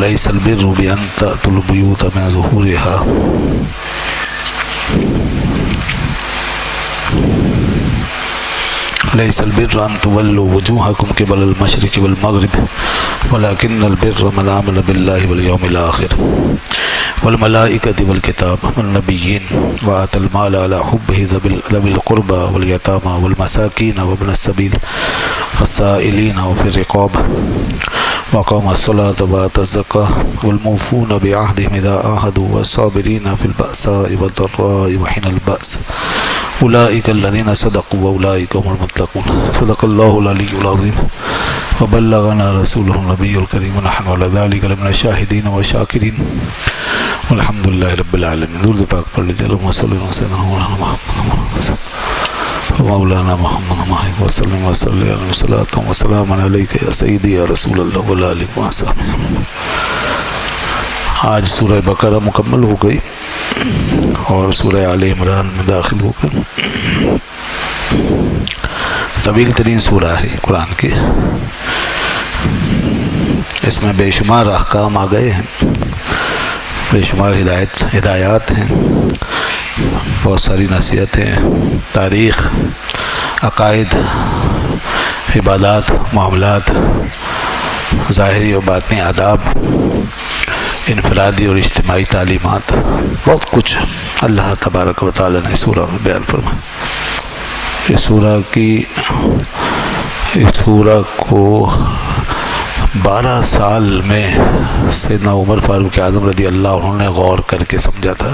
ليس البر بأن تأتوا البيوت من ظهورها ليس البر أن تولوا وجوهكم قبل المشرق والمغرب ولكن البر من آمن بالله واليوم الآخر والملائكة والكتاب والنبيين وآتى المال على حبه ذوي القربى واليتامى والمساكين وابن السبيل والسائلين وفي الرقاب وقام الصلاة وآتى الزكاة والموفون بعهدهم إذا عاهدوا والصابرين في البأساء والضراء وحين البأس أولئك الذين صدقوا وأولئك هم المتقون صدق الله العلي العظيم وبلغنا رسوله النبي الكريم ونحن على ذلك لمن الشاهدين والشاكرين والحمد لله رب العالمين. درود پاک پڑھ لیجیے. اللهم صل وسلم على مولانا محمد وسلم وسلم علیہ وسلم علیک یا سیدی یا رسول اللہ وعلی آلہ وصحبہ. آج سورہ بقرہ مکمل ہو گئی اور سورہ آل عمران میں داخل ہو گئے. طویل ترین سورہ ہے قرآن کی. اس میں بے شمار احکام آ گئے ہیں, بے شمار ہدایات ہیں, بہت ساری نصیحتیں, تاریخ, عقائد, عبادات, معاملات, ظاہری اور باطنی آداب, انفرادی اور اجتماعی تعلیمات, بہت کچھ اللہ تبارک و تعالی نے سورہ میں بیان فرمایا. اس سورہ کو 12 سال میں سیدنا عمر فاروق اعظم رضی اللہ عنہ نے غور کر کے سمجھا تھا.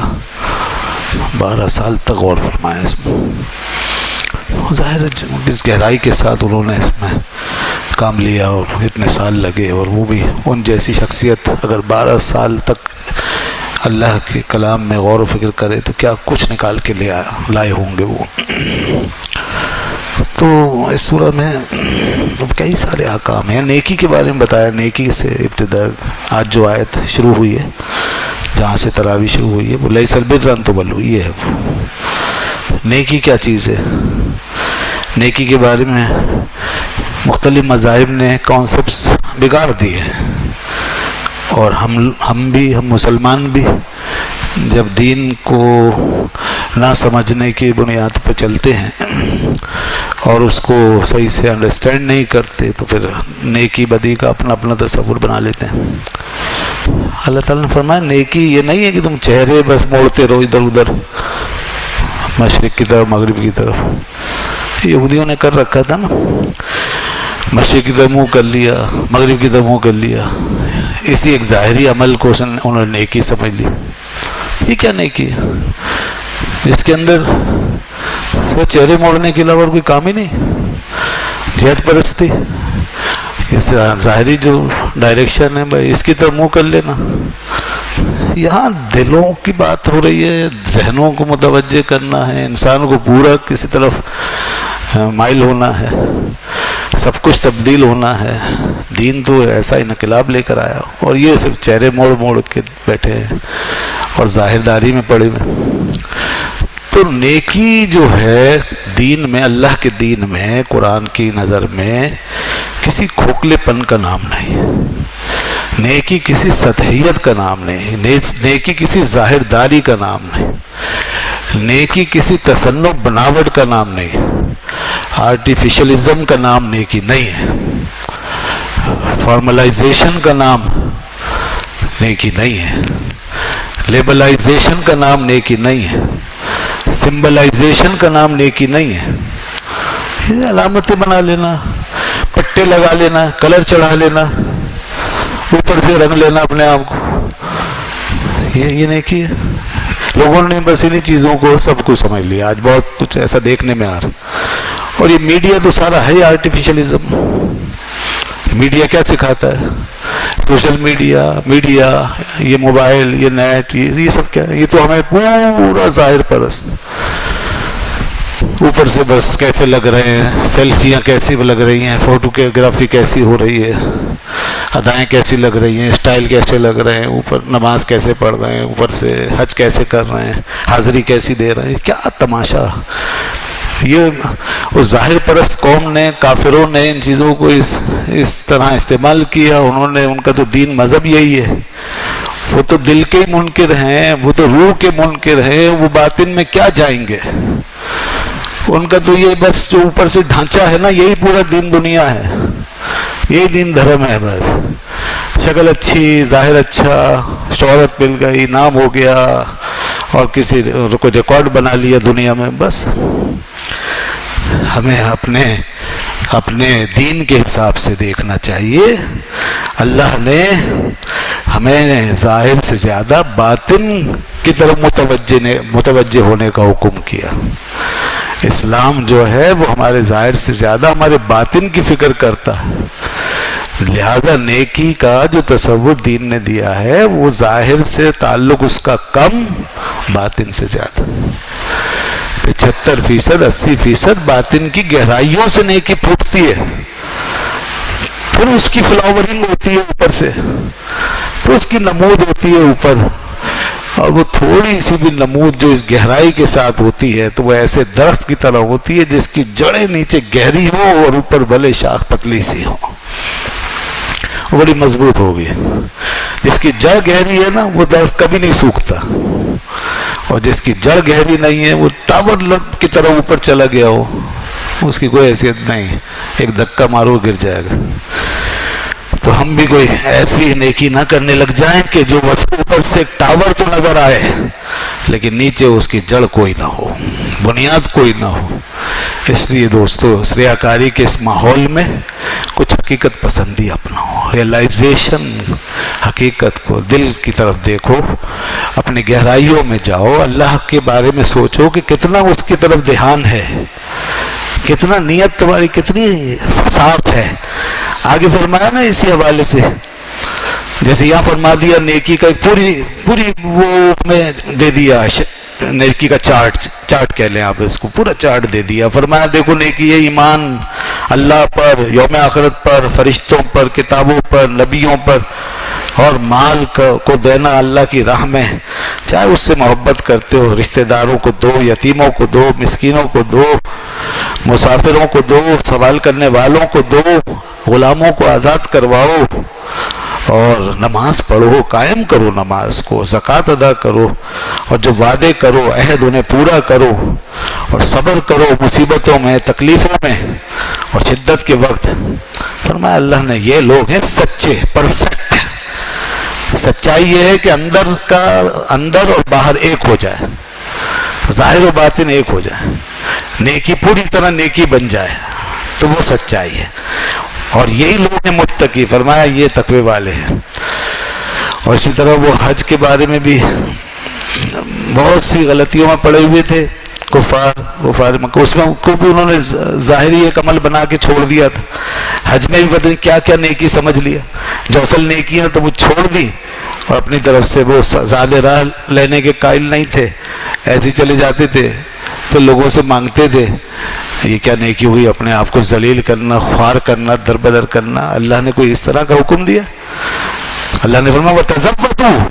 12 سال تک غور فرمایا اس میں. ظاہر اس گہرائی کے ساتھ انہوں نے اس میں کام لیا اور اتنے سال لگے, اور وہ بھی ان جیسی شخصیت اگر 12 سال تک اللہ کے کلام میں غور و فکر کرے تو کیا کچھ نکال کے لائے ہوں گے وہ. تو اس سورہ میں کئی سارے احکام ہیں. نیکی کے بارے میں بتایا. نیکی سے ابتدا آج جو آیت شروع ہوئی ہے, جہاں سے تراویح شروع ہوئی ہے, وہ لیس البر ان تولوا, یہ ہے. نیکی کیا چیز ہے؟ نیکی کے بارے میں مختلف مذاہب نے کانسیپٹس بگاڑ دیے ہیں, اور ہم مسلمان بھی جب دین کو نہ سمجھنے کی بنیاد پہ چلتے ہیں اور اس کو صحیح سے انڈرسٹینڈ نہیں کرتے تو پھر نیکی بدی کا اپنا اپنا تصور بنا لیتے ہیں. اللہ تعالیٰ نے فرمایا نیکی یہ نہیں ہے کہ تم چہرے بس موڑتے رہو ادھر ادھر, مشرق کی طرف مغرب کی طرف. یہودیوں نے کر رکھا تھا نا, مشرق کی طرف منہ کر لیا, مغرب کی طرف منہ کر لیا. اسی ایک ظاہری عمل کو انہوں نے نیکی سمجھ لی. یہ کیا نیکی ہے جس کے اندر چہرے موڑنے کے علاوہ کوئی کام ہی نہیں؟ جہت پرستی, اس ظاہری جو ڈائریکشن ہے بھائی اس کی طرف منہ کر لینا. یہاں دلوں کی بات ہو رہی ہے, ذہنوں کو متوجہ کرنا ہے, انسان کو پورا کسی طرف مائل ہونا ہے, سب کچھ تبدیل ہونا ہے. دین تو ایسا انقلاب لے کر آیا اور یہ صرف چہرے موڑ موڑ کے بیٹھے ہیں اور ظاہرداری میں پڑے ہوئے. تو نیکی جو ہے دین میں, اللہ کے دین میں, قرآن کی نظر میں کسی کھوکھلے پن کا نام نہیں. نیکی کسی سطحیت کا نام نہیں. نیکی کسی ظاہرداری کا نام نہیں. نیکی کسی تصنع بناوٹ کا نام نہیں. آرٹیفیشلزم کا نام نیکی نہیں ہے. فارملائزیشن کا نام نیکی نہیں ہے. لیبلائزیشن کا نام نیکی نہیں ہے. سمبلائزیشن کا نام نیکی نہیں ہے. یہ علامتیں بنا لینا, پٹے لگا لینا, کلر چڑھا لینا, اوپر سے رنگ لینا اپنے آپ کو, یہ نیکی ہے. لوگوں نے بس انہی چیزوں کو سب کچھ سمجھ لیا. آج بہت کچھ ایسا دیکھنے میں آ رہا ہے. اور یہ میڈیا تو سارا ہے آرٹیفیشلزم. میڈیا کیا سکھاتا ہے؟ سوشل میڈیا, یہ موبائل, یہ نیٹ, یہ سب کیا ہے؟ یہ تو ہمیں پورا ظاہر پرست, اوپر سے بس کیسے لگ رہے ہیں, سیلفیاں کیسی لگ رہی ہیں, فوٹوگرافی کیسی ہو رہی ہے, ادائیں کیسی لگ رہی ہیں, اسٹائل کیسے لگ رہے ہیں, اوپر نماز کیسے پڑھ رہے ہیں, اوپر سے حج کیسے کر رہے ہیں, حاضری کیسی دے رہے ہیں. کیا تماشا. یہ اس ظاہر پرست قوم نے، کافروں نے ان چیزوں کو اس طرح استعمال کیا. انہوں نے، ان کا تو دین مذہب یہی ہے. وہ تو دل کے منکر ہیں، وہ تو روح کے منکر ہیں، وہ باطن میں کیا جائیں گے. ان کا تو یہ بس جو اوپر سے ڈھانچہ ہے نا، یہی پورا دین دنیا ہے، یہی دین دھرم ہے. بس شکل اچھی، ظاہر اچھا، شہرت مل گئی، نام ہو گیا، اور کسی کو ریکارڈ بنا لیا دنیا میں. بس ہمیں اپنے دین کے حساب سے دیکھنا چاہیے. اللہ نے ہمیں ظاہر سے زیادہ باطن کی طرف متوجہ ہونے کا حکم کیا. اسلام جو ہے وہ ہمارے ظاہر سے زیادہ ہمارے باطن کی فکر کرتا ہے. لہذا نیکی کا جو تصور دین نے دیا ہے وہ ظاہر سے تعلق اس کا کم، باطن سے زیادہ. 75%، 80% باطن کی گہرائیوں سے نیکی پھوٹتی ہے. پھر اس کی فلاورنگ ہوتی ہے اوپر سے، پھر اس کی نمود ہوتی ہے اوپر. اور وہ تھوڑی سی بھی نمود جو اس گہرائی کے ساتھ ہوتی ہے تو وہ ایسے درخت کی طرح ہوتی ہے جس کی جڑیں نیچے گہری ہو اور اوپر بھلے شاخ پتلی سی ہو، وہ بڑی مضبوط ہوگی. جس کی جڑ گہری ہے نا وہ درخت کبھی نہیں سوکھتا، اور جس کی جڑ گہری نہیں ہے وہ ٹاور کی طرح اوپر چلا گیا ہو، اس کی کوئی حیثیت نہیں، ایک دھکا مارو گر جائے گا. تو ہم بھی کوئی ایسی نیکی نہ کرنے لگ جائیں کہ جو اوپر سے ایک ٹاور تو نظر آئے لیکن نیچے اس کی جڑ کوئی نہ ہو، بنیاد کوئی نہ ہو. اس لیے دوستو، ریاکاری کے اس ماحول میں کچھ حقیقت پسندی اپناؤ، ریئلائزیشن، حقیقت کو دل کی طرف دیکھو، اپنی گہرائیوں میں جاؤ، اللہ کے بارے میں سوچو کہ کتنا اس کی طرف دھیان ہے، کتنا نیت تمہاری کتنی صاف ہے. آگے فرمایا نا اسی حوالے سے، جیسے یہاں فرما دیا نیکی کا پوری وہ میں دے دیا، نیکی کا چارٹ کہہ لیں آپ اس کو، پورا چارٹ دے دیا. فرمایا دیکھو نیکی ہے ایمان اللہ پر، یوم آخرت پر، فرشتوں پر، کتابوں پر، نبیوں پر، اور مال کو دینا اللہ کی راہ میں، چاہے اس سے محبت کرتے ہو، رشتہ داروں کو دو، یتیموں کو دو، مسکینوں کو دو، مسافروں کو دو، سوال کرنے والوں کو دو، غلاموں کو آزاد کرواؤ، اور نماز پڑھو، قائم کرو نماز کو، زکوٰۃ ادا کرو، اور جو وعدے کرو عہد انہیں پورا کرو، اور صبر کرو مصیبتوں میں، تکلیفوں میں اور شدت کے وقت. فرمایا اللہ نے یہ لوگ ہیں سچے، پرفیکٹ. سچائی یہ ہے کہ اندر اور باہر ایک ہو جائے، ظاہر و باطن ایک ہو جائے، نیکی پوری طرح نیکی بن جائے، تو وہ سچائی ہے. اور یہی لوگ ہیں متقی. فرمایا یہ تقوی والے ہیں. اور اسی طرح وہ حج کے بارے میں بھی بہت سی غلطیوں میں پڑے ہوئے تھے کفار مکہ، اس میں کو بھی انہوں نے ظاہری ایک عمل بنا کے چھوڑ دیا تھا. حج میں بھی پتہ نہیں کیا کیا نیکی سمجھ لیا، جو اصل نیکی ہے تو وہ چھوڑ دی، اور اپنی طرف سے وہ زیادہ راہ لینے کے قائل نہیں تھے، ایسے چلے جاتے تھے، تو لوگوں سے مانگتے تھے. یہ کیا نیکی ہوئی؟ اپنے آپ کو ذلیل کرنا، خوار کرنا، دربدر کرنا. اللہ نے کوئی اس طرح کا حکم دیا؟ اللہ نے فرمایا وَتَزَوَّدُوا،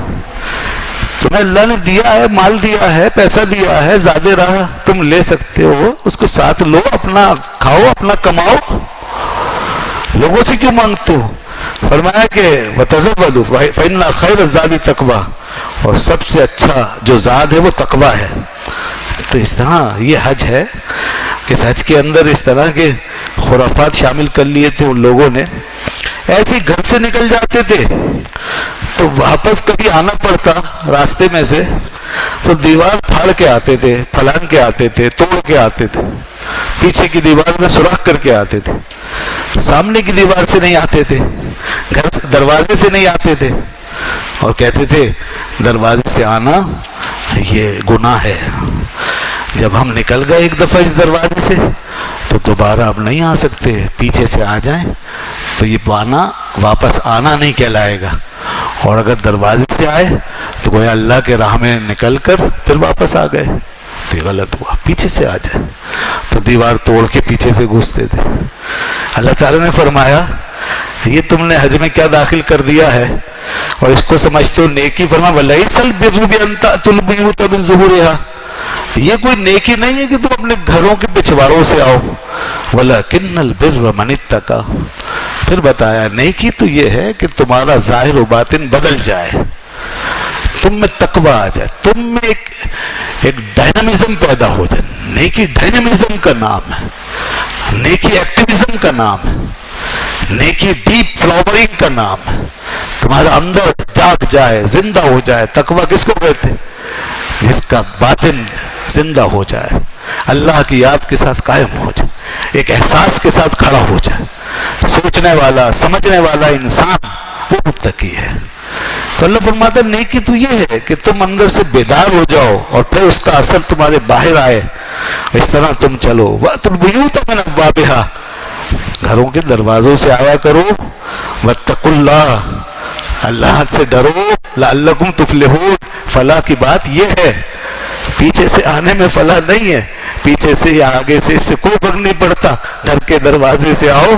تمہیں اللہ نے دیا ہے، مال دیا ہے، پیسہ دیا ہے، زیادہ راہ تم لے سکتے ہو، اس کو ساتھ لو، اپنا کھاؤ، اپنا کماؤ، لوگوں سے کیوں مانگتے ہو؟ فرمایا کہ وَتَزَوَّدُوا فَإِنَّ خَيْرَ الزَّادِ التَّقْوَىٰ، اور سب سے اچھا جو زاد ہے وہ تقویٰ ہے. تو اس طرح یہ حج ہے. اس حج کے اندر اس طرح کے خرافات شامل کر لیے تھے ان لوگوں نے. ایسے گھر سے نکل جاتے تھے تو واپس کبھی آنا پڑتا راستے میں سے تو دیوار پھاڑ کے آتے تھے، پھلان کے آتے تھے، توڑ کے آتے تھے، پیچھے کی دیوار میں سوراخ کر کے آتے تھے، سامنے کی دیوار سے نہیں آتے تھے، گھر دروازے سے نہیں آتے تھے، اور کہتے تھے دروازے سے آنا یہ گناہ ہے. جب ہم نکل گئے ایک دفعہ اس دروازے سے تو دوبارہ اب نہیں آ سکتے، پیچھے سے آ جائیں تو یہ آنا واپس آنا نہیں کہلائے گا، اور اگر دروازے سے آئے تو گویا اللہ کے راہ میں نکل کر پھر واپس آ گئے تو یہ غلط ہوا. پیچھے سے آ جائے تو دیوار توڑ کے پیچھے سے گھستے تھے. اللہ تعالیٰ نے فرمایا یہ تم نے حج میں کیا داخل کر دیا ہے اور اس کو سمجھتے ہو نیکی. فرمایا وَلَيْسَ الْبِرُّ بِأَن تَأْتُوا الْبُيُوتَ مِن ظُهُورِهَا، یہ کوئی نیکی نہیں ہے کہ تم اپنے گھروں کے پچھواڑوں سے آؤ. وَلَكِنَّ الْبِرَّ مَنِ اتَّقَىٰ. پھر بتایا نیکی تو یہ ہے کہ تمہارا ظاہر و باطن بدل جائے, تم میں تقوی آ جائے, تم میں ایک ڈائنامزم پیدا ہو جائے. نیکی ڈائنامزم کا نام ہے, نیکی ایکٹیویزم کا نام ہے, نیکی ڈیپ فلاورنگ کا نام ہے. تمہارا اندر جاگ جائے, زندہ ہو جائے. تقوی کس کو کہتے ہیں؟ جس کا باطن زندہ ہو جائے, اللہ کی یاد کے ساتھ قائم ہو جائے, ایک احساس کے ساتھ کھڑا ہو جائے. سوچنے والا, سمجھنے والا انسان وہ متقی ہے. تو اللہ فرماتا ہے نیکی تو یہ ہے کہ تم اندر سے بیدار ہو جاؤ اور پھر اس کا اثر تمہارے باہر آئے. اس طرح تم چلو. وَأْتُوا الْبُيُوتَ مِنْ أَبْوَابِهَا, گھروں کے دروازوں سے آیا کرو. وَاتَّقُوا اللَّهَ, اللہ سے ڈرو. لَعَلَّكُمْ تُفْلِحُونَ, فلاح کی بات یہ ہے. پیچھے سے آنے میں فلاح نہیں ہے, پیچھے سے یا آگے سے اس سے کوئی فرق نہیں پڑتا. گھر کے دروازے سے آؤ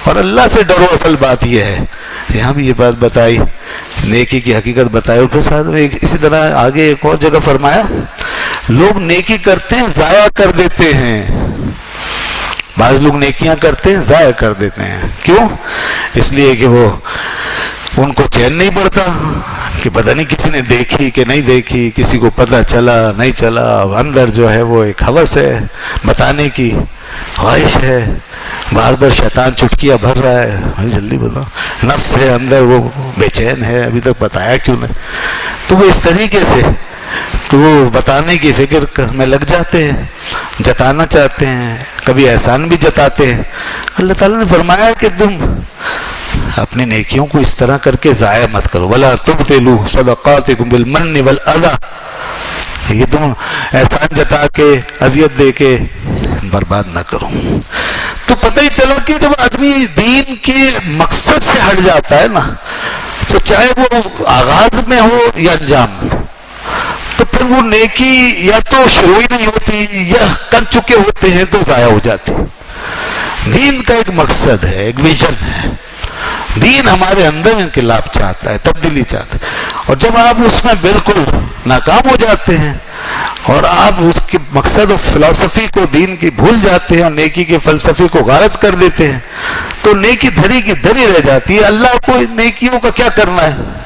اور اللہ سے ڈرو, اصل بات یہ ہے. یہاں بھی یہ بات بتائی, نیکی کی حقیقت بتائی. اور پھر ساتھ میں اسی طرح آگے ایک اور جگہ فرمایا, لوگ نیکی کرتے ہیں ضائع کر دیتے ہیں. بعض لوگ نیکیاں کرتے ہیں ضائع کر دیتے ہیں. کیوں؟ اس لیے کہ وہ ان کو چین نہیں پڑتا کہ پتہ نہیں کسی نے دیکھی کہ نہیں دیکھی, کسی کو پتہ چلا نہیں چلا. اندر جو ہے وہ ایک ہوس ہے, بتانے کی خواہش ہے, بار بار شیطان چٹکیاں بھر رہا ہے, جلدی بتاؤ. نفس ہے اندر, وہ بے چین ہے, ابھی تک بتایا کیوں نہیں. تو وہ اس طریقے سے تو وہ بتانے کی فکر میں لگ جاتے ہیں, جتانا چاہتے ہیں, کبھی احسان بھی جتاتے ہیں. اللہ تعالیٰ نے فرمایا کہ تم اپنی نیکیوں کو اس طرح کر کے ضائع مت کرو. وَلَا تُبْطِلُوا صَدَقَاتِكُمْ بِالْمَنِّ وَالْأَذَىٰ, یہ تم احسان جتا کے اذیت دے کے برباد نہ کرو. تو پتہ ہی چلا کہ جب آدمی دین کے مقصد سے ہٹ جاتا ہے نا, تو چاہے وہ آغاز میں ہو یا انجام میں, تو پھر وہ نیکی یا تو شروع ہی نہیں ہوتی یا کر چکے ہوتے ہیں تو ضائع ہو جاتی. دین کا ایک مقصد ہے, ایک ویژن ہے. دین ہمارے اندر انقلاب چاہتا ہے, تبدیلی چاہتا ہے. اور جب آپ اس میں بالکل ناکام ہو جاتے ہیں اور آپ اس کے مقصد اور فلسفی کو دین کی بھول جاتے ہیں اور نیکی کے فلسفے کو غارت کر دیتے ہیں, تو نیکی دھری کی دھری رہ جاتی ہے. اللہ کو نیکیوں کا کیا کرنا ہے؟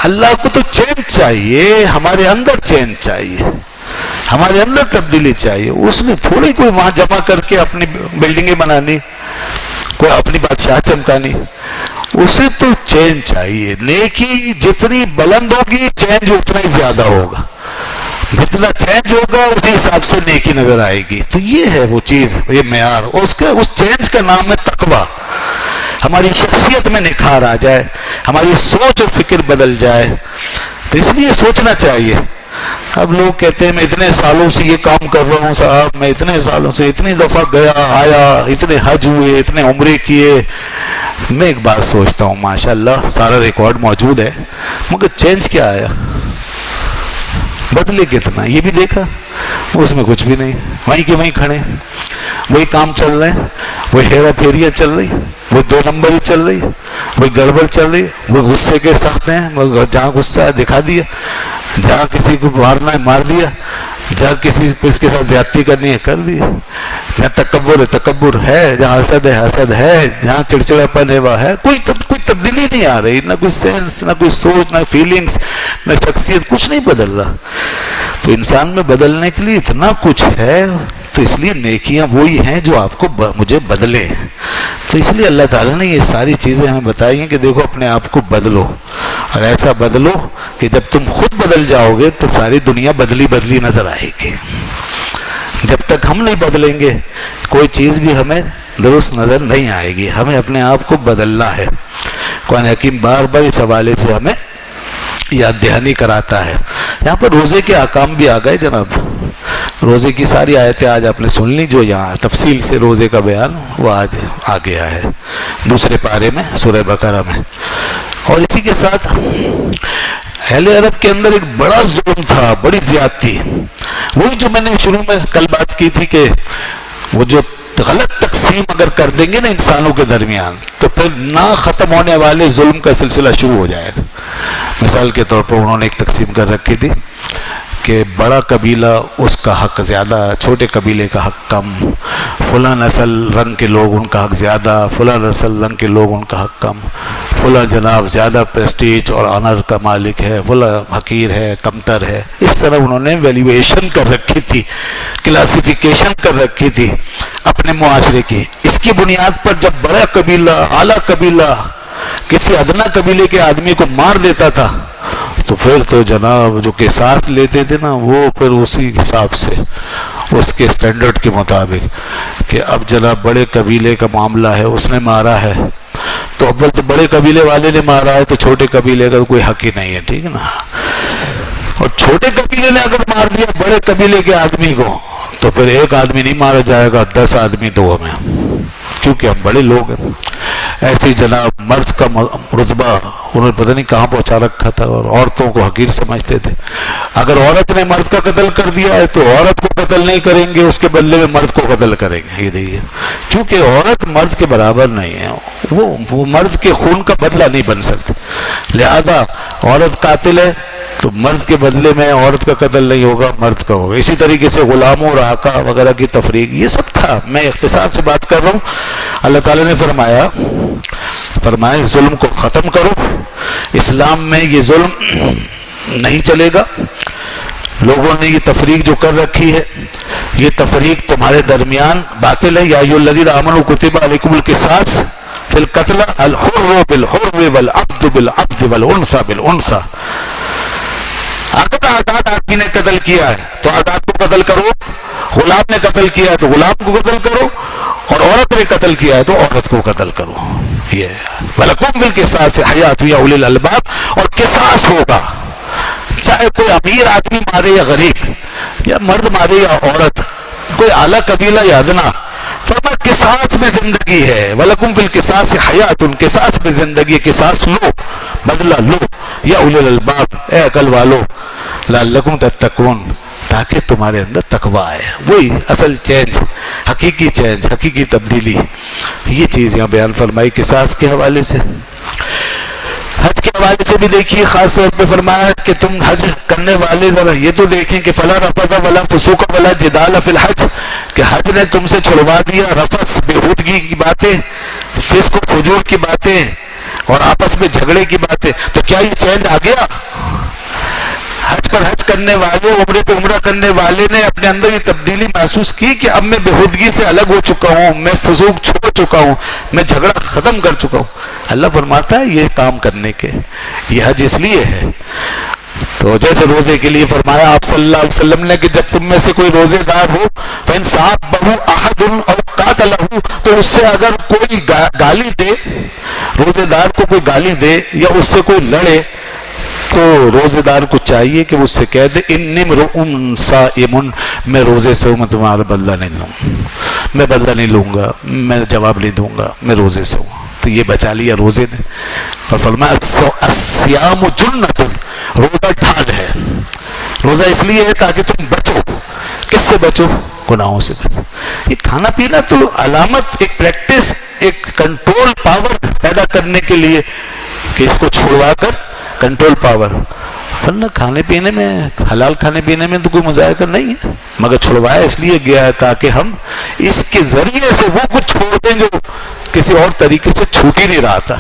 اللہ کو تو چین چاہیے, ہمارے اندر چین چاہیے, ہمارے اندر تبدیلی چاہیے. اس میں تھوڑی کوئی وہاں جمع کر کے اپنی بلڈنگیں بنانی, کوئی اپنی بادشاہ چمکانی. اسے تو چین چاہیے. نیکی جتنی بلند ہوگی چینج اتنا ہی زیادہ ہوگا. جتنا چینج ہوگا اسی حساب سے نیکی نظر آئے گی. تو یہ ہے وہ چیز, یہ معیار. اس چینج کا نام ہے تقویٰ. ہماری شخصیت میں نکھار آ جائے, ہماری سوچ اور فکر بدل جائے. تو اس لیے سوچنا چاہیے. اب لوگ کہتے ہیں میں اتنے سالوں سے یہ کام کر رہا ہوں صاحب, میں اتنے سالوں سے اتنی دفعہ گیا آیا, اتنے حج ہوئے, اتنے عمرے کیے. میں ایک بات سوچتا ہوں, ماشاءاللہ سارا ریکارڈ موجود ہے, مگر چینج کیا آیا؟ بدلے کتنا یہ بھی دیکھا؟ اس میں کچھ بھی نہیں. وہیں کے وہیں کھڑے, وہی کام چل رہے ہیں, وہی ہیرا پھیریاں چل رہی, وہ 2 نمبری چل رہی, وہی گڑبڑ چل رہی. وہ غصے کے سخت ہیں, جہاں غصہ ہے دکھا دیا, جہاں کسی کو مارنا ہے مار دیا, جہاں کسی اس کے ساتھ زیادتی کرنی ہے کر دی. جہاں تکبر ہے تکبر ہے, جہاں حسد ہے حسد ہے, جہاں چڑچڑاپن ہے وہ ہے. کوئی تبدیلی نہیں آ رہی, نہ کوئی سینس, نہ کوئی سوچ, نہ فیلنگز, نہ شخصیت, کچھ نہیں بدل رہا. تو انسان میں بدلنے کے لیے اتنا کچھ ہے. تو اس لیے نیکیاں وہی ہیں جو آپ کو مجھے بدلے. تو اس لیے اللہ تعالیٰ نے یہ ساری چیزیں ہمیں بتائی ہیں کہ دیکھو اپنے آپ کو بدلو, اور ایسا بدلو کہ جب تم خود بدل جاؤ گے تو ساری دنیا بدلی بدلی نظر آئے گی. جب تک ہم نہیں بدلیں گے کوئی چیز بھی ہمیں درست نظر نہیں آئے گی. ہمیں اپنے آپ کو بدلنا ہے. قرآن حکیم بار بار اس حوالے سے ہمیں یاد دہانی کراتا ہے. یہاں پر روزے کے احکام بھی آ گئے جناب. روزے کی ساری آیتیں آج آپ نے سن لی, جو یہاں تفصیل سے روزے کا بیان وہ آج آ گیا ہے 2 پارے میں سورہ بقرہ میں. اور اسی کے ساتھ اہل عرب کے اندر ایک بڑا ظلم تھا, بڑی زیادتی. وہی جو میں نے شروع میں کل بات کی تھی کہ وہ جو غلط تقسیم اگر کر دیں گے نا انسانوں کے درمیان تو پھر نہ ختم ہونے والے ظلم کا سلسلہ شروع ہو جائے گا. مثال کے طور پر انہوں نے ایک تقسیم کر رکھی تھی کہ بڑا قبیلہ اس کا حق زیادہ، چھوٹے قبیلے کا حق کم، فلاں نسل رنگ کے لوگ ان کا حق زیادہ، فلاں نسل رنگ کے لوگ ان کا حق کم، فلاں جناب زیادہ پریسٹیج اور آنر کا مالک ہے، فلاں حقیر ہے، کمتر ہے. اس طرح انہوں نے ویلیویشن کر رکھی تھی، کلاسیفیکیشن کر رکھی تھی اپنے معاشرے کی. اس کی بنیاد پر جب بڑا قبیلہ، اعلیٰ قبیلہ کسی ادنا قبیلے کے آدمی کو مار دیتا تھا تو پھر تو جناب جو قصاص لیتے تھے نا، وہ پھر اسی حساب سے اس کے سٹینڈرڈ کے مطابق کہ اب جناب بڑے قبیلے کا معاملہ ہے، اس نے مارا ہے تو اول تو بڑے قبیلے والے نے مارا ہے تو چھوٹے قبیلے کا کوئی حق ہی نہیں ہے، ٹھیک ہے نا. اور چھوٹے قبیلے نے اگر مار دیا بڑے قبیلے کے آدمی کو تو پھر ایک آدمی نہیں مارا جائے گا، 10 آدمی تو ہمیں، کیونکہ ہم بڑے لوگ ہیں. ایسی جناب مرد کا رتبہ انہوں نے پتہ نہیں کہاں پہنچا رکھا تھا، اور عورتوں کو حقیر سمجھتے تھے. اگر عورت نے مرد کا قتل کر دیا ہے تو عورت کو قتل نہیں کریں گے، اس کے بدلے میں مرد کو قتل کریں گے. یہ دیکھیے، کیونکہ عورت مرد کے برابر نہیں ہے، وہ مرد کے خون کا بدلہ نہیں بن سکتی. لہذا عورت قاتل ہے تو مرد کے بدلے میں عورت کا قتل نہیں ہوگا، مرد کا ہوگا. اسی طریقے سے غلاموں اور آقا وغیرہ کی تفریق، یہ سب تھا. میں اختصار سے بات کر رہا ہوں. اللہ تعالیٰ نے فرمایا ظلم کو ختم کرو. اسلام میں یہ ظلم نہیں چلے گا. لوگوں نے یہ تفریق جو کر رکھی ہے، یہ تفریق تمہارے درمیان باطل ہے. یا ایھا الذین آمنوا کتب علیکم القصاص فی القتل الحر بالحر والعبد بالعبد والانثى بالانثى. اگر آزاد آدمی نے قتل کیا ہے تو آزاد کو قتل کرو، غلام نے قتل کیا ہے تو غلام کو قتل کرو، اور عورت نے قتل کیا ہے تو عورت کو قتل کرو. یہ وَلَكُمْ فِي الْقِصَاصِ حَيَاةٌ يَا أُولِي الْأَلْبَابِ. اور قصاص ہوگا، چاہے کوئی امیر آدمی مارے یا غریب، یا مرد مارے یا عورت، کوئی اعلیٰ قبیلہ یا ادنا. فرمایا قصاص میں زندگی ہے. وَلَكُمْ فِي الْقِصَاصِ حَيَاةٌ. قصاص میں زندگی، قصاص لو، بدلہ لو. یا اولی الالباب، اے عقل والو، لعلکم تتقون، تاکہ تمہارے اندر تقوی آئے. وہی اصل چینج، حقیقی چینج، حقیقی تبدیلی. یہ چیز یہاں بیان فرمائی قصاص کے حوالے سے. حج کے حوالے سے بھی دیکھیے، خاص طور پہ فرمایا کہ تم حج کرنے والے ذرا یہ تو دیکھیں کہ فلا رفث ولا فسوق ولا جدال فی الحج، کہ حج نے تم سے چھڑوا دیا رفث، بےہودگی کی باتیں، فسق و فجور کی باتیں، اور آپس میں جھگڑے کی باتیں. تو کیا یہ چینج آ گیا؟ حج پر حج کرنے والے، عمرے پہ عمرہ کرنے والے نے اپنے اندر یہ تبدیلی محسوس کی کہ اب میں بےہودگی سے الگ ہو چکا ہوں، میں فضوق چھوڑ چکا ہوں، میں جھگڑا ختم کر چکا ہوں. اللہ فرماتا ہے یہ کام کرنے کے، یہ حج اس لیے ہے. تو جیسے روزے کے لیے فرمایا آپ صلی اللہ علیہ وسلم نے کہ جب تم میں سے کوئی روزے دار ہو فَإِنْ صَابَهُ أَحَدٌ أَوْ قَاتَلَهُ، تو اس سے اگر کوئی گالی دے، روزے دار کو کوئی گالی دے یا اس سے کوئی لڑے، تو روزے دار کو چاہیے کہ اس سے کہہ دے انی امرؤ صائم، میں روزے سے ہوں، میں تمہارا بدلہ نہیں لوں، میں بدلہ نہیں لوں گا، میں جواب نہیں دوں گا، میں روزے سے ہوں. تو یہ بچا لیا روزے نے. اور فرمایا الصیام جنۃ، روزہ ڈھال ہے. روزہ اس لیے ہے تاکہ تم بچو. کس سے بچو؟ گناہوں سے بچو. یہ کھانا پینا تو علامت، ایک پریکٹس، ایک کنٹرول پاور پیدا کرنے کے لیے کہ اس کو چھڑوا کر کنٹرول پاور. ورنہ کھانے پینے میں، حلال کھانے پینے میں تو کوئی مذائقہ نہیں ہے، مگر چھڑوایا اس لیے گیا ہے تاکہ ہم اس کے ذریعے سے وہ کچھ چھوڑ دیں جو کسی اور طریقے سے چھوٹ ہی نہیں رہا تھا،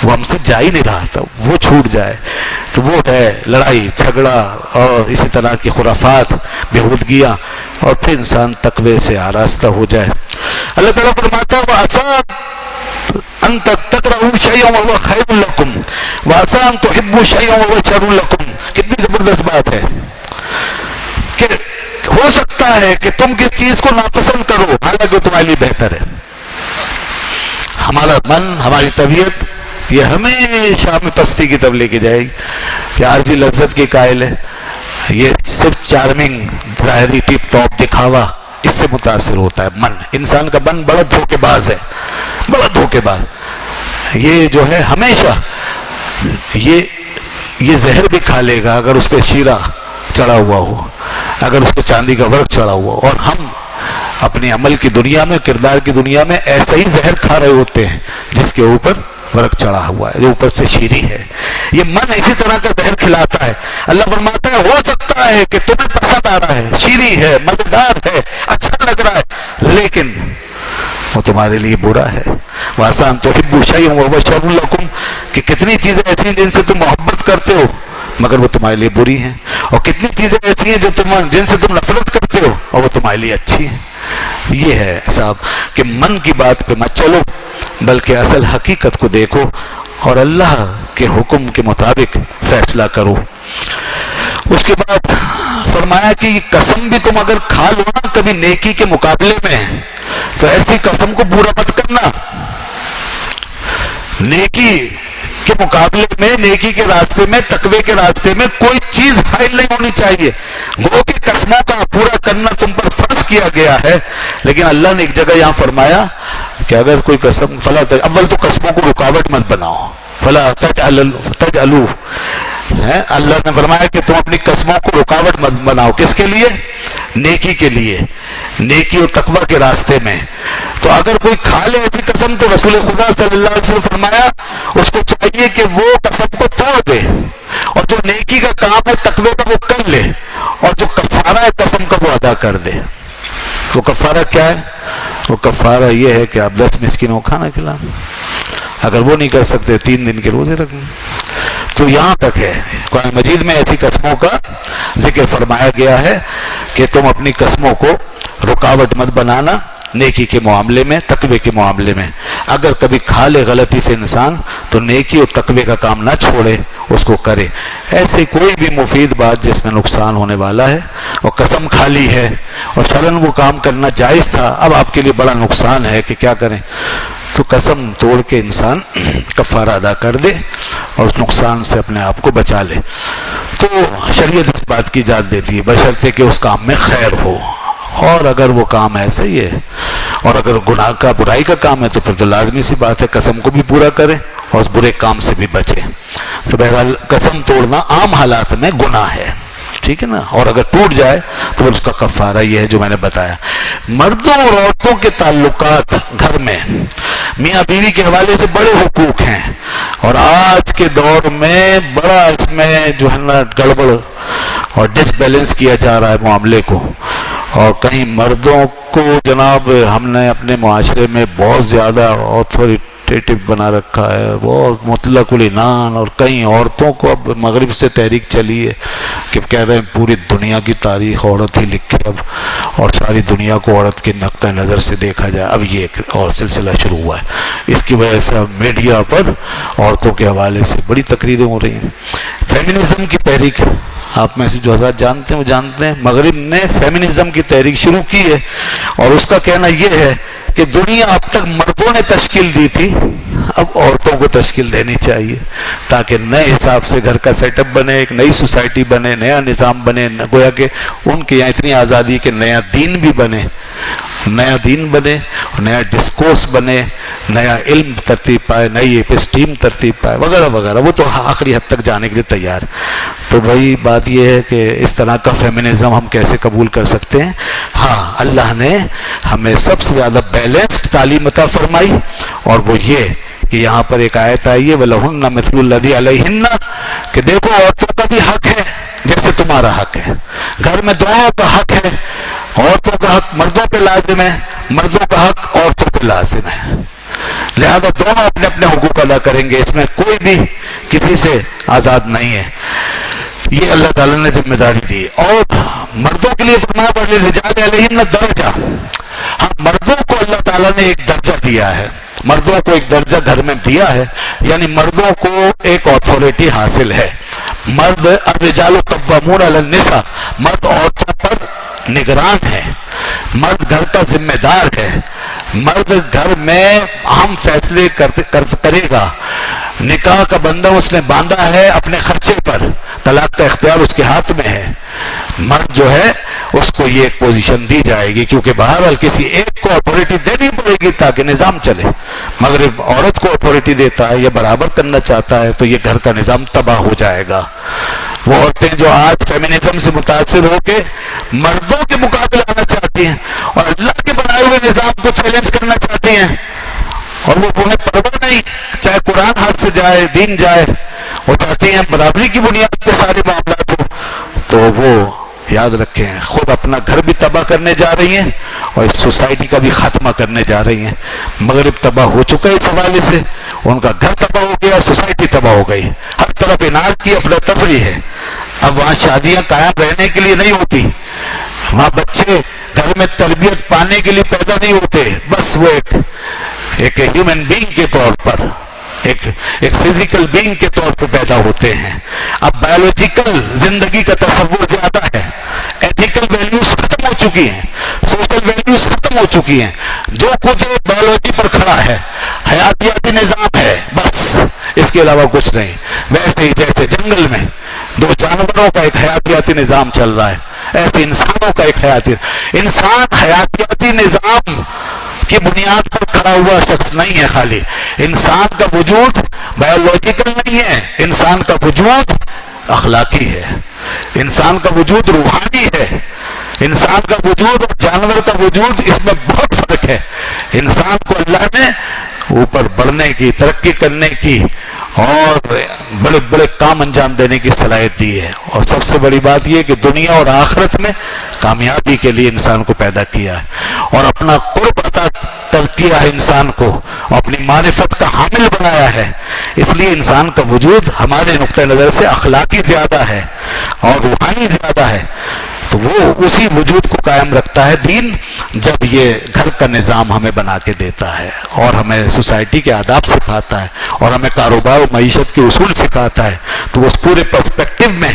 وہ ہم سے جا ہی نہیں رہا تھا، وہ چھوٹ جائے. تو وہ ہے لڑائی جھگڑا اور اسی طرح کی خرافات، بےہودگیاں، اور پھر انسان تقوی سے آراستہ ہو جائے. اللہ تعالیٰ فرماتا ہے وَعَسَىٰ أَن تَكْرَهُوا شَيْئًا وَهُوَ خَيْرٌ لَكُمْ وَعَسَىٰ أَن تُحِبُّوا شَيْئًا وَهُوَ شَرٌّ لَكُمْ. کتنی زبردست بات ہے کہ ہو سکتا ہے کہ تم کس چیز کو ناپسند کرو حالانکہ تمہارے لیے بہتر ہے. ہمارا من، ہماری طبیعت یہ ہمیشہ ہمیں پستی کی طرف لے کے جائے گی. یہ عارضی لذت کے قائل ہے، یہ صرف چارمنگ، ظاہری ٹپ ٹاپ دکھاوا، اس سے متاثر ہوتا ہے من. انسان کا من بڑا دھوکے باز ہے، بڑا دھوکے باز. یہ جو ہے ہمیشہ یہ زہر بھی کھا لے گا اگر اس پہ شیرہ چڑھا ہوا ہو، اگر اس پہ چاندی کا ورق چڑھا ہوا ہو. اور ہم اپنے عمل کی دنیا میں، کردار کی دنیا میں ایسا ہی زہر کھا رہے ہوتے ہیں جس کے اوپر ورق چڑھا ہوا ہے جو اوپر سے شیریں ہے. یہ من اسی طرح کا زہر کھلاتا ہے. اللہ فرماتا ہے ہو سکتا ہے کہ تمہیں پسند آ رہا ہے, شیریں ہے, مزیدار ہے, اچھا لگ رہا ہے, لیکن وہ تمہارے لیے برا ہے. وَعَسَىٰ أَن تُحِبُّوا شَيْئًا وَهُوَ شَرٌّ لَكُمْ, کہ کتنی چیزیں ایسی ہیں جن سے تم محبت کرتے ہو مگر وہ تمہارے لیے بری ہیں, اور کتنی چیزیں ایسی ہیں جن سے تم نفرت کرتے ہو اور وہ تمہارے لیے اچھی ہیں. یہ ہے صاحب کہ من کی بات پہ مت چلو بلکہ اصل حقیقت کو دیکھو اور اللہ کے حکم کے مطابق فیصلہ کرو. اس کے بعد فرمایا کہ یہ قسم بھی تم اگر کھا لو نا کبھی نیکی کے مقابلے میں تو ایسی قسم کو پورا مت کرنا. نیکی کے مقابلے میں, نیکی کے راستے میں, تقوی کے راستے میں کوئی چیز حائل نہیں ہونی چاہیے. گو کہ قسموں کا پورا کرنا تم پر فرض کیا گیا ہے, لیکن اللہ نے ایک جگہ یہاں فرمایا کہ اگر کوئی قسم اول تو قسموں کو رکاوٹ مت بناؤ, فلا تجعلوا, اللہ نے فرمایا کہ تم اپنی قسموں کو رکاوٹ مت بناؤ. کس کے لیے؟ نیکی کے لیے, نیکی اور تقوی کے راستے میں. تو اگر کوئی کھا لے ایسی قسم تو رسول خدا صلی اللہ علیہ وسلم فرمایا اس کو چاہیے کہ وہ قسم کو توڑ دے اور جو نیکی کا کام ہے تقوی کا وہ کر لے, اور جو کفارہ ہے قسم کا وہ ادا کر دے. وہ کفارہ کیا ہے؟ وہ کفارہ یہ ہے کہ آپ 10 مسکینوں کو کھانا کھلائیں. اگر وہ نہیں کر سکتے 3 دن کے روزے رکھیں. تو یہاں تک ہے قرآن مجید میں ایسی قسموں کا ذکر فرمایا گیا ہے کہ تم اپنی قسموں کو رکاوٹ مت بنانا نیکی کے معاملے میں, تقوی کے معاملے میں. اگر کبھی کھا لے غلطی سے انسان تو نیکی اور تقوی کا کام نہ چھوڑے, اس کو کرے. ایسے کوئی بھی مفید بات جس میں نقصان ہونے والا ہے اور قسم کھا لی ہے اور شرن وہ کام کرنا جائز تھا, اب آپ کے لیے بڑا نقصان ہے کہ کیا کریں, تو قسم توڑ کے انسان کفارہ ادا کر دے اور اس نقصان سے اپنے آپ کو بچا لے. تو شریعت اس بات کی اجازت دیتی ہے بشرطے کہ اس کام میں خیر ہو, اور اگر وہ کام ایسا ہی ہے اور اگر گناہ کا برائی کا کام ہے تو پھر تو لازمی سی بات ہے قسم کو بھی پورا کرے اور اس برے کام سے بھی بچے. تو بہرحال قسم توڑنا عام حالات میں گناہ ہے, ٹھیک ہے نا, اور اگر ٹوٹ جائے تو اس کا کفارہ یہ ہے جو میں نے بتایا. مردوں اور عورتوں کے تعلقات گھر میں میاں بیوی کے حوالے سے بڑے حقوق ہیں, اور آج کے دور میں بڑا اس میں جو ہے نا گڑبڑ اور ڈس بیلنس کیا جا رہا ہے معاملے کو. اور کہیں مردوں کو جناب ہم نے اپنے معاشرے میں بہت زیادہ اتھارٹیٹیو بنا رکھا ہے, بہت مطلق العنان, اور کئی عورتوں کو اب مغرب سے تحریک چلی ہے کہ کہہ رہے ہیں پوری دنیا کی تاریخ عورت ہی لکھے اب, اور ساری دنیا کو عورت کے نقطہ نظر سے دیکھا جائے. اب یہ ایک اور سلسلہ شروع ہوا ہے. اس کی وجہ سے اب میڈیا پر عورتوں کے حوالے سے بڑی تقریریں ہو رہی ہیں. فیمنزم کی تحریک آپ میں سے جو حضرات جانتے ہیں وہ جانتے ہیں, مغرب نے فیمنزم کی تحریک شروع کی ہے, اور اس کا کہنا یہ ہے کہ دنیا اب تک مردوں نے تشکیل دی تھی, اب عورتوں کو تشکیل دینی چاہیے تاکہ نئے حساب سے گھر کا سیٹ اپ بنے, ایک نئی سوسائٹی بنے, نیا نظام بنے. گویا کہ ان کے یہاں اتنی آزادی کہ نیا دین بھی بنے, نیا دین بنے, نیا ڈسکورس بنے, نیا علم ترتیب پائے, نئی ایپسٹیم ترتیب پائے, وغیرہ وغیرہ. وہ تو آخری حد تک جانے کے لیے تیار. تو بھائی بات یہ ہے کہ اس طرح کا فیمنزم ہم کیسے قبول کر سکتے ہیں؟ ہاں, اللہ نے ہمیں سب سے زیادہ بیلنسڈ تعلیم عطا فرمائی, اور وہ یہ کہ یہاں پر ایک آیت آئی ہے وَلَهُنَّ مِثْلُ الَّذِي عَلَيْهِنَّ, کہ دیکھو عورتوں کا بھی حق ہے جیسے تمہارا حق ہے. گھر میں دونوں کا حق ہے, عورتوں کا حق مردوں پہ لازم ہے, مردوں کا حق عورتوں پہ لازم ہے. لہذا دونوں اپنے اپنے حقوق ادا کریں گے, اس میں کوئی بھی کسی سے آزاد نہیں ہے. یہ اللہ تعالیٰ نے ذمہ داری دی. اور مردوں کے لیے فرمایا وَلِلرِّجَالِ عَلَيْهِنَّ دَرَجَةٌ, ہاں مردوں کو اللہ تعالیٰ نے ایک درجہ دیا ہے, مردوں کو ایک درجہ گھر میں دیا ہے, یعنی مردوں کو ایک اتھارٹی حاصل ہے. مرد الرجال قوامون علی النساء, مرد عورتوں پر نگران ہے, مرد گھر کا ذمہ دار ہے, مرد گھر میں اہم فیصلے کرے گا. نکاح کا بندھن اس نے باندھا ہے اپنے خرچے پر, طلاق کا اختیار اس کے ہاتھ میں ہے. مرد جو ہے اس کو یہ ایک پوزیشن دی جائے گی, کیونکہ بہرحال کسی ایک کو اتھارٹی دینی پڑے گی تاکہ نظام چلے. مگر عورت کو اتھارٹی دیتا ہے یا برابر کرنا چاہتا ہے تو یہ گھر کا نظام تباہ ہو جائے گا. وہ عورتیں جو آج فیمنزم سے متاثر ہو کے مردوں کے مقابلے آنا چاہتی ہیں اور اللہ کے بنائے ہوئے نظام کو چیلنج کرنا چاہتی ہیں, اور وہ انہیں پرواہ نہیں، چاہے قرآن ہاتھ سے جائے، دین جائے، وہ چاہتے ہیں برابری کی بنیاد پہ سارے معاملات ہو. تو وہ یاد رکھیں خود اپنا گھر بھی تباہ کرنے جا رہی ہیں اور اس سوسائٹی کا بھی خاتمہ کرنے جا رہی ہیں. مغرب تباہ ہو چکا ہے اس حوالے سے، ان کا گھر تباہ ہو گیا، سوسائٹی تباہ ہو گئی، ہر طرف اناج کی افراتفری ہے. اب وہاں شادیاں قائم رہنے کے لیے نہیں ہوتی، وہاں بچے گھر میں تربیت پانے کے لیے پیدا نہیں ہوتے، بس وہ ایک ہیومن بینگ کے طور پر، ایک فزیکل بینگ کے طور پر پیدا ہوتے ہیں. اب بایولوجیکل زندگی کا تصور زیادہ ہے، ایتھیکل ویلیوز ختم ہو چکی ہیں، سوشل ویلیوز ختم ہو چکی ہیں. جو کچھ بایولوجی پر کھڑا ہے، حیاتیاتی نظام ہے، بس اس کے علاوہ کچھ نہیں. ویسے ہی جیسے جنگل میں دو جانوروں کا ایک حیاتیاتی نظام چل رہا ہے، ایسے انسانوں کا ایک انسان حیاتیاتی نظام کی بنیاد پر کھڑا ہوا شخص نہیں ہے. خالی انسان کا وجود بایولوجیکل نہیں ہے، انسان کا وجود اخلاقی ہے، انسان کا وجود روحانی ہے. انسان کا وجود اور جانور کا وجود، اس میں بہت فرق ہے. انسان کو اللہ نے اوپر بڑھنے کی، ترقی کرنے کی اور بڑے بڑے کام انجام دینے کی صلاحیت دی ہے. اور سب سے بڑی بات یہ کہ دنیا اور آخرت میں کامیابی کے لیے انسان کو پیدا کیا ہے اور اپنا قرب عطا کیا ہے انسان کو، اپنی معرفت کا حامل بنایا ہے. اس لیے انسان کا وجود ہمارے نقطہ نظر سے اخلاقی زیادہ ہے اور روحانی زیادہ ہے. تو وہ اسی وجود کو قائم رکھتا ہے دین، جب یہ گھر کا نظام ہمیں بنا کے دیتا ہے اور ہمیں سوسائٹی کے آداب سکھاتا ہے اور ہمیں کاروبار و معیشت کے اصول سکھاتا ہے. تو اس پورے پرسپیکٹو میں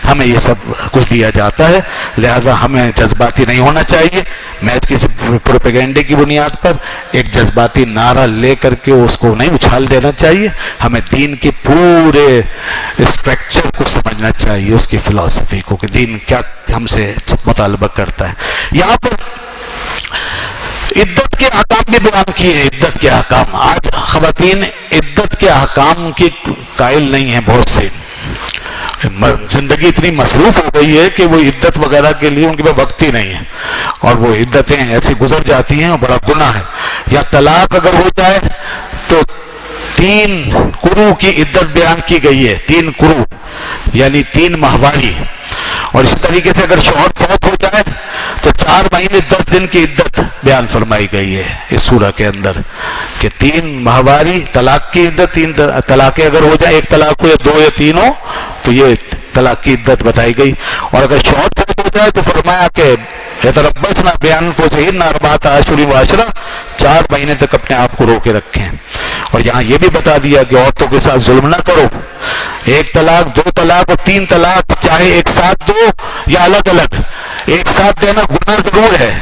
ہمیں یہ سب کچھ دیا جاتا ہے. لہذا ہمیں جذباتی نہیں ہونا چاہیے، محض کسی پروپیگنڈے کی بنیاد پر ایک جذباتی نعرہ لے کر کے اس کو نہیں اچھال دینا چاہیے. ہمیں دین کے پورے اسٹرکچر کو سمجھنا چاہیے، اس کی فلسفی کو، کہ دین کیا ہم سے مطالبہ کرتا ہے. یہاں پر عدت کے احکام بھی بیان کیے ہیں. عدت کے احکام، آج خواتین عدت کے احکام کی قائل نہیں ہیں. بہت سے زندگی اتنی مصروف ہو گئی ہے کہ وہ عدت وغیرہ کے لیے ان کے پاس وقت ہی نہیں ہے، اور وہ عدتیں ایسی گزر جاتی ہیں اور بڑا گناہ ہے. یا طلاق اگر ہو جائے تو 3 قروء کی عدت بیان کی گئی ہے. 3 قروء یعنی 3 ماہواری. اور اس طریقے سے اگر شوہر فوت ہو جائے تو 4 مہینے 10 دن کی عدت بیان فرمائی گئی ہے اس سورہ کے اندر، کہ 3 ماہواری طلاق کی عدت. 3 طلاقیں اگر ہو جائے، 1 طلاق ہو یا 2 یا 3 ہو، تو یہ طلاق کی عدت بتائی گئی. اور اگر شوہر فوت ہو جائے تو فرمایا کہ یتربصن بانفسہن 4 اشہر و عشرہ، 4 مہینے تک اپنے آپ کو روکے رکھیں. اور یہاں یہ بھی بتا دیا کہ عورتوں کے ساتھ ظلم نہ کرو. 1 طلاق، 2 طلاق اور 3 طلاق چاہے ایک ساتھ دو یا الگ الگ، ایک ساتھ دینا گناہ ضرور ہے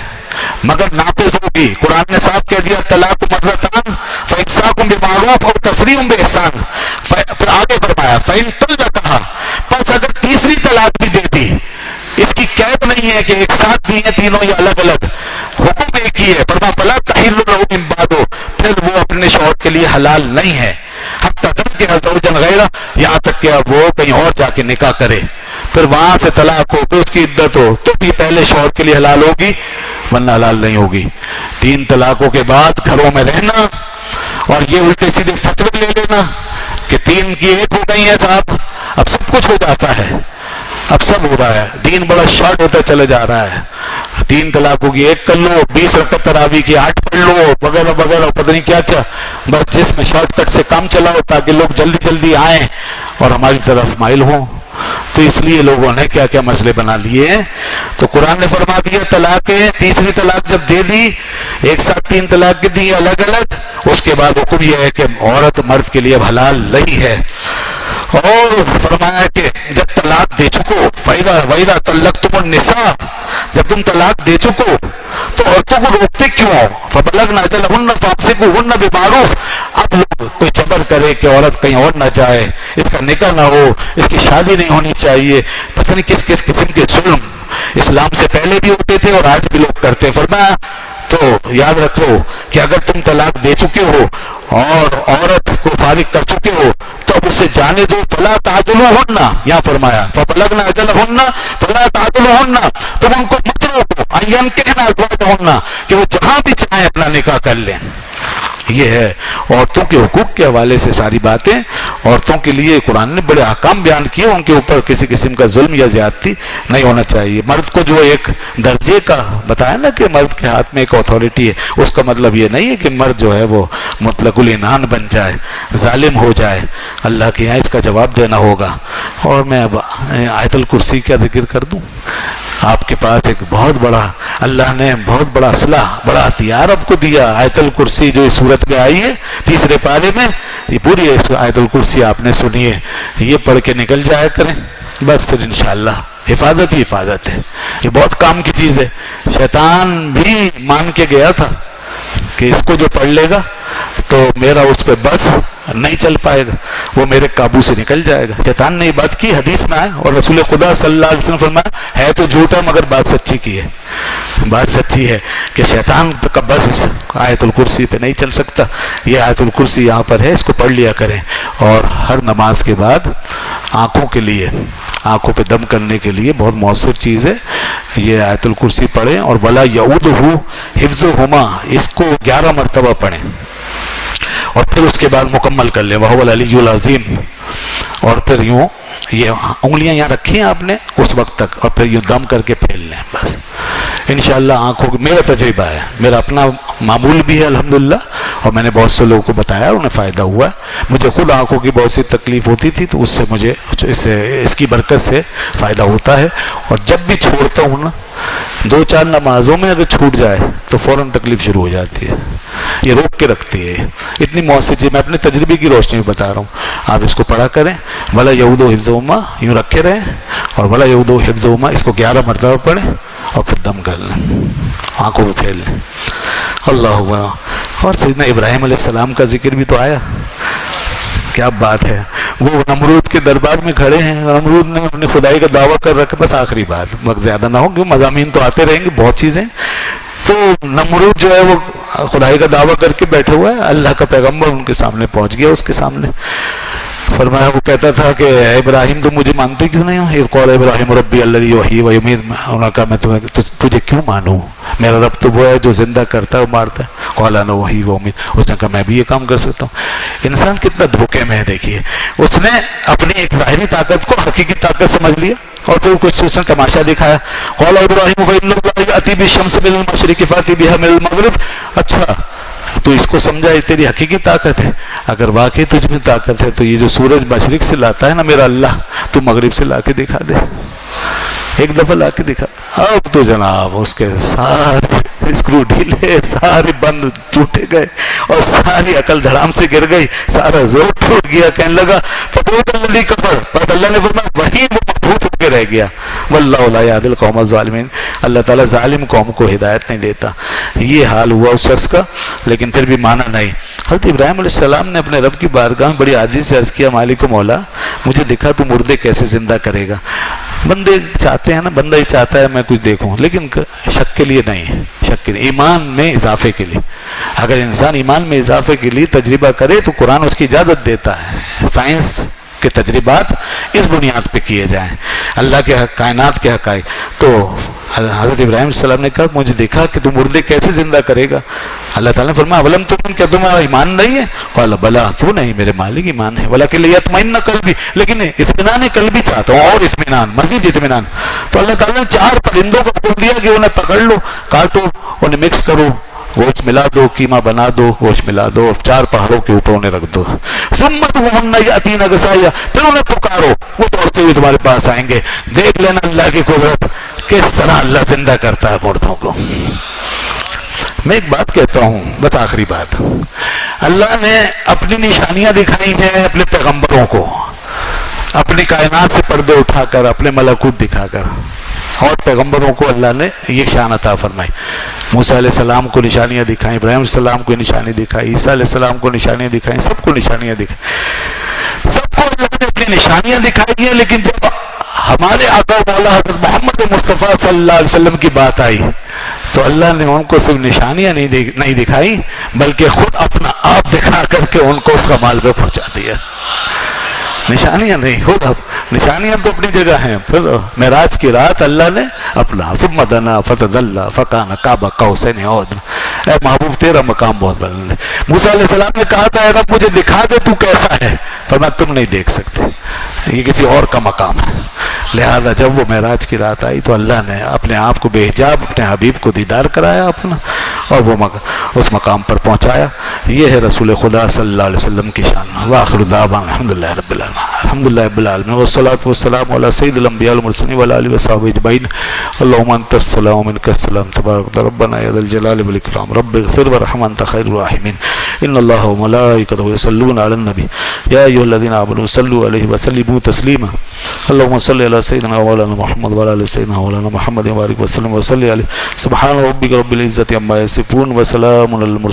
مگر نافذ ہوگی. قرآن نے صاف کہہ دیا طلاق مرتان فامساک بمعروف اور تسریح باحسان. پھر آگے فرمایا فإن طلقها، پس اگر تیسری طلاق بھی دے دی، اس کی قید نہیں ہے کہ ایک ساتھ دی ہیں تینوں یا الگ الگ، حکم ایک ہی ہے. فرمایا فلا تحل له من بعد، پھر وہ اپنے شوہر کے لیے حلال نہیں ہے حتی تنکح زوجا غیرہ، یہاں تک کہ اب وہ کہیں اور جا کے نکاح کرے، پھر وہاں سے طلاق ہو، پھر اس کی عدت ہو، تو بھی پہلے شوہر کے لیے حلال ہوگی ورنہ حلال نہیں ہوگی. 3 طلاقوں کے بعد گھروں میں رہنا اور یہ الٹے سیدھے فتوے لے لینا کہ 3 کی 1 ہو گئی ہے صاحب، اب سب کچھ ہو جاتا ہے، اب سب ہو رہا ہے. دین بڑا شارٹ ہوتا چلا جا رہا ہے. 3 طلاقوں کی 1 کر لو، 20 رکعت تراویح کی 8 پڑھ لو، وغیرہ وغیرہ، پتہ نہیں کیا کیا، بس جس میں شارٹ کٹ سے کام چلاؤ تاکہ لوگ جلدی جلدی آئیں اور ہماری طرف مائل ہوں. تو اس لیے لوگوں نے کیا کیا مسئلے بنا لیے ہیں. تو قرآن نے فرما دیا طلاقیں، تیسری طلاق جب دے دی، ایک ساتھ 3 طلاق دی الگ الگ، اس کے بعد حکم یہ ہے کہ عورت مرد کے لیے حلال نہیں ہے. اور فرمایا کہ جب طلاق دے چکو وَإِذَا طَلَّقْتُمُ النِّسَاءَ، جب تم طلاق دے چکو تو عورتوں کو روکتے کیوں؟ فَبَلَغْنَ أَجَلَهُنَّ فَأَمْسِكُوهُنَّ بِمَعْرُوفٍ. اب لوگ کوئی جبر کرے کہ عورت کہیں اور نہ جائے، اس کا نکاح نہ ہو، اس کی شادی نہیں ہونی چاہیے، پتہ نہیں کس کس قسم کے ظلم اسلام سے پہلے بھی ہوتے تھے اور آج بھی لوگ کرتے. فرمایا تو یاد رکھو کہ اگر تم طلاق دے چکے ہو اور عورت کو فارغ کر چکے ہو تو اب اسے جانے دو. فلا تعدلوہن، یہاں فرمایا فبلغن اجلہن فلا تعدلوہن، تم ان کو مت کہ وہ جہاں بھی چاہیں اپنا نکاح کر لیں. یہ ہے عورتوں کے حقوق کے حوالے سے ساری باتیں. عورتوں کے لیے قرآن نے بڑے احکام بیان کیے, ان کے اوپر کسی قسم کا ظلم یا زیادتی نہیں ہونا چاہیے. مرد کو جو ایک درجے کا بتایا نا کہ مرد کے ہاتھ میں ایک اتھارٹی ہے, اس کا مطلب یہ نہیں ہے کہ مرد جو ہے وہ مطلق العنان بن جائے, ظالم ہو جائے. اللہ کے یہاں اس کا جواب دینا ہوگا. اور میں اب آیت الکرسی کا ذکر کر دوں. آپ کے پاس ایک بہت بڑا, اللہ نے بہت بڑا اسلحہ, بڑا ہتھیار آپ کو دیا. آیت الکرسی جو اس صورت میں آئی ہے 3 پارے میں, یہ پوری آیت الکرسی آپ نے سنی ہے. یہ پڑھ کے نکل جایا کریں, بس پھر انشاءاللہ حفاظت ہی حفاظت ہے. یہ بہت کام کی چیز ہے. شیطان بھی مان کے گیا تھا کہ اس کو جو پڑھ لے گا تو میرا اس پہ بس نہیں چل پائے گا, وہ میرے قابو سے نکل جائے گا. شیطان نے یہ بات کی, حدیث میں آئے, اور رسول خدا صلی اللہ علیہ وسلم فرمایا ہے تو جھوٹا مگر بات سچی کی ہے. بات سچی ہے کہ شیطان کا بس اس آیت الکرسی پہ نہیں چل سکتا. یہ آیت الکرسی یہاں پر ہے, اس کو پڑھ لیا کریں. اور ہر نماز کے بعد آنکھوں کے لیے, آنکھوں پہ دم کرنے کے لیے بہت مؤثر چیز ہے. یہ آیت الکرسی پڑھیں, اور ولا یعودہ حفظہما, اس کو 11 مرتبہ پڑھیں, اور پھر اس کے بعد مکمل کر لیں وَهُوَ الْعَلِيُّ الْعَظِيمُ. اور پھر یوں یہ انگلیاں یہاں رکھی ہیں آپ نے اس وقت تک, اور پھر یوں دم کر کے پھیل لیں. بس انشاءاللہ آنکھوں کی, میرا تجربہ ہے, میرا اپنا معمول بھی ہے الحمدللہ, اور میں نے بہت سے لوگوں کو بتایا, انہیں فائدہ ہوا ہے. مجھے خود آنکھوں کی بہت سی تکلیف ہوتی تھی, تو اس سے مجھے اس کی برکت سے فائدہ ہوتا ہے. اور جب بھی چھوڑتا ہوں نا, 2-4 نمازوں میں اگر چھوٹ جائے تو فوراً تکلیف شروع ہو جاتی ہے. یہ روک کے رکھتی ہے. اتنی مؤثر چیز, میں اپنے تجربے کی روشنی میں بتا رہا ہوں. آپ اس کو پڑھا کریں, ولا یعودہ حفظہما یوں رکھے رہیں, اور ولا یعودہ حفظہما اس کو 11 مرتبہ پڑھیں, اور پھر دم کر لیں, آنکھوں پہ پھیل لیں. اللہ اکبر. اور سیدنا ابراہیم علیہ السلام کا ذکر بھی تو آیا. کیا بات ہے, وہ نمرود کے دربار میں کھڑے ہیں, نمرود نے اپنی خدائی کا دعویٰ کر رکھا. بس آخری بات, وقت زیادہ نہ ہو کیونکہ مضامین تو آتے رہیں گے, بہت چیزیں. تو نمرود جو ہے وہ خدائی کا دعویٰ کر کے بیٹھا ہوا ہے. اللہ کا پیغمبر ان کے سامنے پہنچ گیا, اس کے سامنے فرمایا, وہ کہتا تھا کہ ابراہیم تم مجھے مانتے کیوں نہیں ہو؟ اذ قال ابراہیم ربی الذی یحیی و یمیت. انہوں نے کہا میں تجھے کیوں مانوں, میرا رب تو وہ ہے جو زندہ کرتا ہے و مارتا ہے. قال انا احیی و امیت. اس نے کہا میں بھی یہ کام کر سکتا ہوں. انسان کتنا دھوکے میں ہے دیکھیے. اس نے اپنی ایک ظاہری طاقت کو حقیقی طاقت سمجھ لیا, اور پھر کچھ اس نے تماشا دکھایا. قال ابراہیم فإن اللہ یأتی بالشمس من المشرق فأتی بها من المغرب. اچھا تو اس کو سمجھا یہ تیری حقیقی طاقت ہے. اگر واقعی تجھ میں طاقت ہے تو یہ جو سورج مشرق سے لاتا ہے نا میرا اللہ, تو مغرب سے لا کے دکھا دے, ایک دفعہ لا کے دکھا. اب تو جناب اس کے سارے اسکرو ڈھیلے, سارے بند ٹوٹے گئے, اور ساری عقل دھڑام سے گر گئی, سارا زور ٹوٹ گیا. کہنے لگا فبہت الذی کفر, بس اللہ نے فرمایا وہی وہ مبہوت ہو کے رہ گیا. واللہ لا یہدی القوم الظالمین. اللہ تعالیٰ ظالم قوم کو ہدایت نہیں دیتا. یہ حال ہوا اس شخص کا, لیکن پھر بھی مانا نہیں. حضرت ابراہیم علیہ السلام نے اپنے رب کی بارگاہ میں بڑی عاجزی سے عرض کیا, مالک و مولا مجھے دکھا تو مردے کیسے زندہ کرے گا. بندے چاہتے ہیں نا, بندہ ہی چاہتا ہے میں کچھ دیکھوں, لیکن شک کے لیے نہیں, شک کے لیے, ایمان میں اضافے کے لیے. اگر انسان ایمان میں اضافے کے لیے تجربہ کرے تو قرآن اس کی اجازت دیتا ہے. سائنس کے تجربات اس بنیاد پہ کیے جائیں, اللہ کے کائنات کے حقائق. تو حضرت ابراہیم علیہ السلام نے کہا مجھے دیکھا کہ تم مردے کیسے زندہ کرے گا. اللہ تعالیٰ نے فرمایا اولم تؤمن, کیا تمہارا ایمان نہیں ہے؟ قال بلا, کیوں نہیں, میرے مالک ایمان ہے. ولکن لیطمئن قلبی, لیکن اطمینان قلبی چاہتا ہوں, اور اطمینان, مزید اطمینان. تو اللہ تعالیٰ نے 4 پرندوں کو حکم دیا کہ انہیں پکڑ لو, کاٹو, انہیں مکس کرو, گوشت ملا دو, قیمہ بنا دو, گوشت ملا دو, اور 4 پہاڑوں کے اوپر انہیں رکھ دو. ثم ادعوهن یأتین غصایا, پھر انہیں پکارو, وہ دوڑتے ہوئے تمہارے پاس آئیں گے. دیکھ لینا اللہ کی قدرت, کس طرح اللہ زندہ کرتا ہے مردوں کو. میں ایک بات کہتا ہوں, بس آخری بات. اللہ نے اپنی نشانیاں دکھائی ہیں اپنے پیغمبروں کو, اپنی کائنات سے پردے اٹھا کر, اپنے ملکوت دکھا کر, اور پیغمبروں کو اللہ نے یہ شان عطا فرمائی. موسیٰ علیہ السلام کو نشانیاں دکھائیں, ابراہیم علیہ السلام کو نشانی دکھائی, عیسیٰ علیہ السلام کو نشانیاں دکھائیں, سب کو نشانیاں دکھائیں, سب کو اللہ نے اپنی نشانیاں دکھائی ہیں. لیکن جب ہمارے آقا و مولا حضرت محمد مصطفیٰ صلی اللہ علیہ وسلم کی بات آئی تو اللہ نے ان کو صرف نشانیاں نہیں دکھائی, بلکہ خود اپنا آپ دکھا کر کے ان کو اس کمال پہ پہنچا دیا. نشانیاں نہیں, خود نشانیاں تو اپنی جگہ ہیں. پھر معراج کی رات اللہ نے اپنا ثم دنا فتدلى فكان قاب قوسين او ادنى. اے محبوب تیرا مقام بہت بلند ہے. موسیٰ علیہ السلام نے کہا تھا اے رب مجھے دکھا دے تو کیسا ہے, فرمایا تم نہیں دیکھ سکتے, یہ کسی اور کا مقام ہے. لہذا جب وہ معراج کی رات آئی تو اللہ نے اپنے آپ کو بے حجاب اپنے حبیب کو دیدار کرایا اپنا, اور وہ اس مقام پر پہنچایا. یہ ہے رسول خدا صلی اللہ علیہ وسلم کی شان. وآخر دعوانا الحمدللہ رب العالمین, الحمدللہ رب العالمین, والصلاة والسلام علی سید الانبیاء والمرسلین وعلی آلہ وصحبہ اجمعین. اللہم انت السلام ومنک السلام تبارک ربنا یا ذا الجلال والاکرام. رب اغفر وارحم انت خیر الراحمین. ان اللہ وملائکتہ یصلون علی النبی یا ایھا الذین آمنوا صلوا علیہ وسلموا تسلیما. اللہم صل علی سیدنا مولانا محمد وعلی آل سیدنا مولانا محمد وبارک وسلم وصلی علیہ. سبحان ربک رب العزۃ عما یصفون وسلام علی المرسلین.